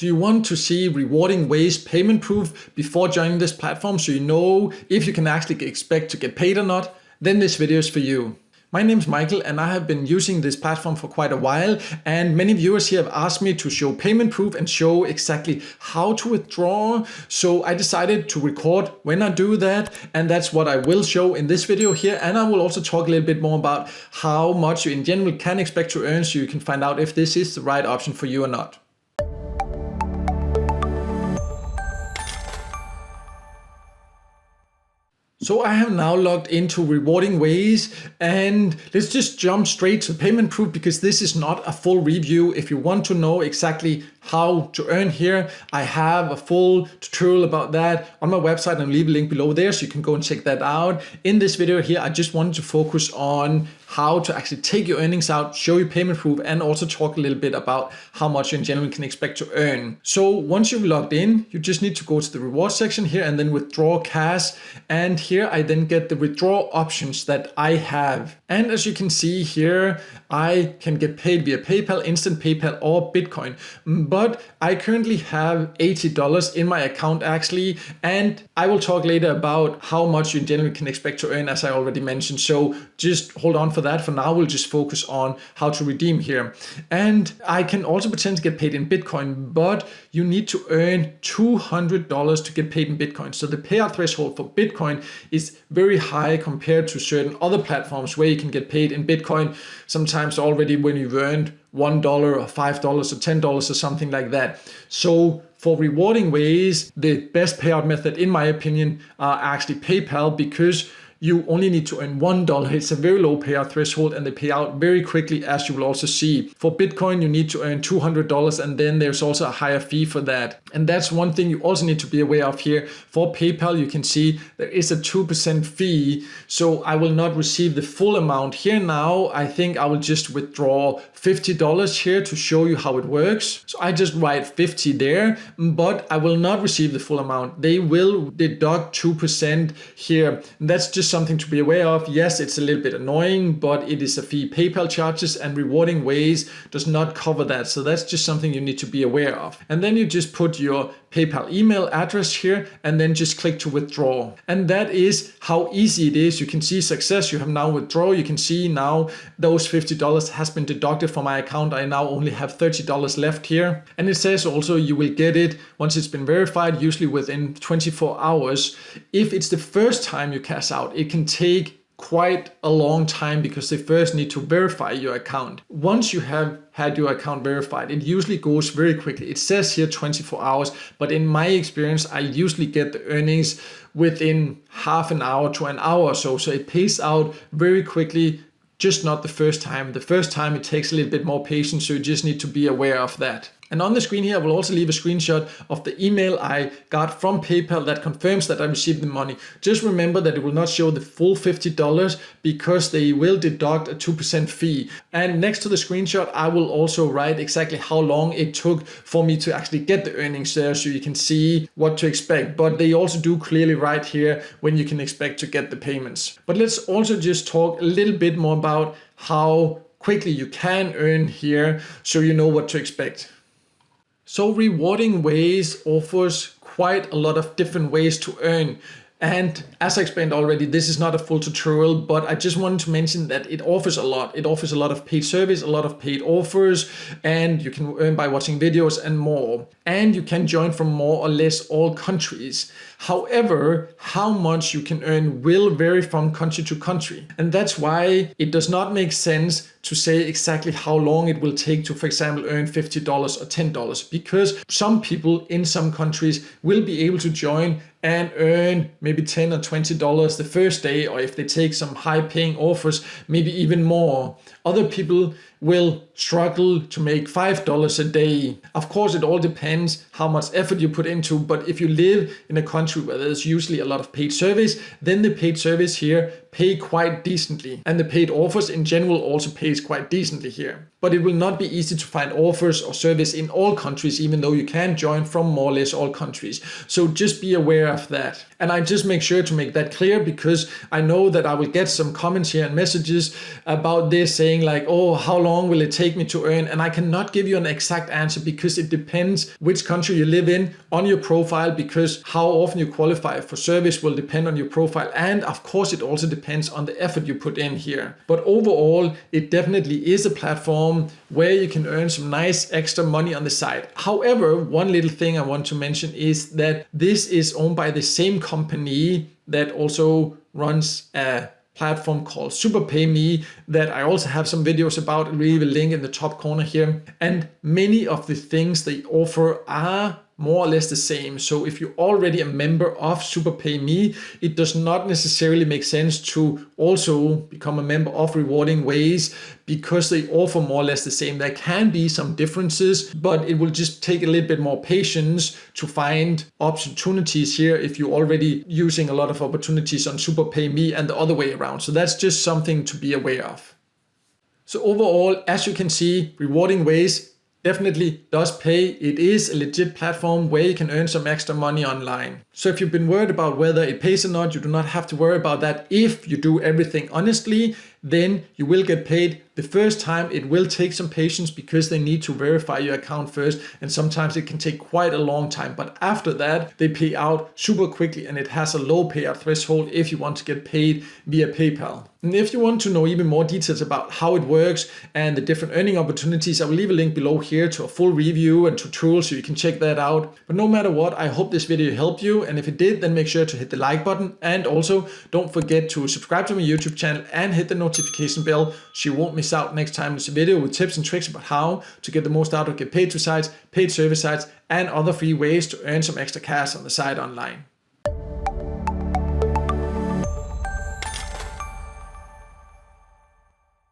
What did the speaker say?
Do you want to see RewardingWays payment proof before joining this platform so you know if you can actually expect to get paid or not? Then this video is for you. My name is Michael and I have been using this platform for quite a while, and many viewers here have asked me to show payment proof and show exactly how to withdraw. So I decided to record when I do that, and that's what I will show in this video here. And I will also talk a little bit more about how much you in general can expect to earn so you can find out if this is the right option for you or not. So I have now logged into RewardingWays, and let's just jump straight to payment proof because this is not a full review. If you want to know exactly how to earn here, I have a full tutorial about that on my website, and I'll leave a link below there so you can go and check that out. In this video here, I just wanted to focus on how to actually take your earnings out, show you payment proof, and also talk a little bit about how much you in general can expect to earn. So once you've logged in, you just need to go to the reward section here and then withdraw cash. And here I then get the withdraw options that I have. And as you can see here, I can get paid via PayPal, instant PayPal, or Bitcoin. But I currently have $80 in my account actually, and I will talk later about how much you in general can expect to earn, as I already mentioned. So just hold on for that. For now, we'll just focus on how to redeem here. And I can also pretend to get paid in Bitcoin, but you need to earn $200 to get paid in Bitcoin. So the payout threshold for Bitcoin is very high compared to certain other platforms where you can get paid in Bitcoin sometimes already when you've earned $1 or $5 or $10 or something like that. So for RewardingWays, the best payout method in my opinion are actually PayPal, because you only need to earn $1. It's a very low payout threshold and they pay out very quickly, as you will also see. For Bitcoin, you need to earn $200, and then there's also a higher fee for that. And that's one thing you also need to be aware of here. For PayPal, you can see there is a 2% fee. So I will not receive the full amount here now. I think I will just withdraw $50 here to show you how it works. So I just write 50 there, but I will not receive the full amount. They will deduct 2% here. And that's just something to be aware of. Yes, it's a little bit annoying, but it is a fee PayPal charges, and RewardingWays does not cover that. So that's just something you need to be aware of. And then you just put your PayPal email address here and then just click to withdraw. And that is how easy it is. You can see success. You have now withdraw. You can see now those $50 has been deducted from my account. I now only have $30 left here. And it says also you will get it once it's been verified, usually within 24 hours. If it's the first time you cash out, it can take quite a long time because they first need to verify your account. Once you have had your account verified, it usually goes very quickly. It says here 24 hours, but in my experience, I usually get the earnings within half an hour to an hour or so. So it pays out very quickly, just not the first time. The first time it takes a little bit more patience, so you just need to be aware of that. And on the screen here, I will also leave a screenshot of the email I got from PayPal that confirms that I received the money. Just remember that it will not show the full $50 because they will deduct a 2% fee. And next to the screenshot, I will also write exactly how long it took for me to actually get the earnings there so you can see what to expect. But they also do clearly write here when you can expect to get the payments. But let's also just talk a little bit more about how quickly you can earn here so you know what to expect. So RewardingWays offers quite a lot of different ways to earn. And as I explained already, this is not a full tutorial, but I just wanted to mention that it offers a lot. It offers a lot of paid service, a lot of paid offers, and you can earn by watching videos and more. And you can join from more or less all countries. However, how much you can earn will vary from country to country. And that's why it does not make sense to say exactly how long it will take to, for example, earn $50 or $10, because some people in some countries will be able to join and earn maybe $10 or $20 the first day, or if they take some high paying offers, maybe even more. Other people will struggle to make $5 a day. Of course, it all depends how much effort you put into, but if you live in a country where there's usually a lot of paid service, then the paid service here pay quite decently. And the paid offers in general also pays quite decently here. But it will not be easy to find offers or service in all countries, even though you can join from more or less all countries. So just be aware of that. And I just make sure to make that clear, because I know that I will get some comments here and messages about this saying like, oh, how long will it take take me to earn? And I cannot give you an exact answer because it depends which country you live in, on your profile, because how often you qualify for service will depend on your profile. And of course, it also depends on the effort you put in here. But overall, it definitely is a platform where you can earn some nice extra money on the side. However, one little thing I want to mention is that this is owned by the same company that also runs a platform called SuperPayMe that I also have some videos about. I'll leave a link in the top corner here. And many of the things they offer are more or less the same. So if you're already a member of SuperPayMe, it does not necessarily make sense to also become a member of RewardingWays because they offer more or less the same. There can be some differences, but it will just take a little bit more patience to find opportunities here if you're already using a lot of opportunities on SuperPayMe and the other way around. So that's just something to be aware of. So overall, as you can see, RewardingWays definitely does pay. It is a legit platform where you can earn some extra money online. So if you've been worried about whether it pays or not, you do not have to worry about that. If you do everything honestly, then you will get paid. The first time it will take some patience because they need to verify your account first, and sometimes it can take quite a long time. But after that, they pay out super quickly, and it has a low payout threshold if you want to get paid via PayPal. And if you want to know even more details about how it works and the different earning opportunities, I will leave a link below here to a full review and tutorial so you can check that out. But no matter what, I hope this video helped you, and if it did, then make sure to hit the like button, and also don't forget to subscribe to my YouTube channel and hit the notification bell so you won't miss out next time there's a video with tips and tricks about how to get the most out of get paid to sites, paid service sites, and other free ways to earn some extra cash on the side online.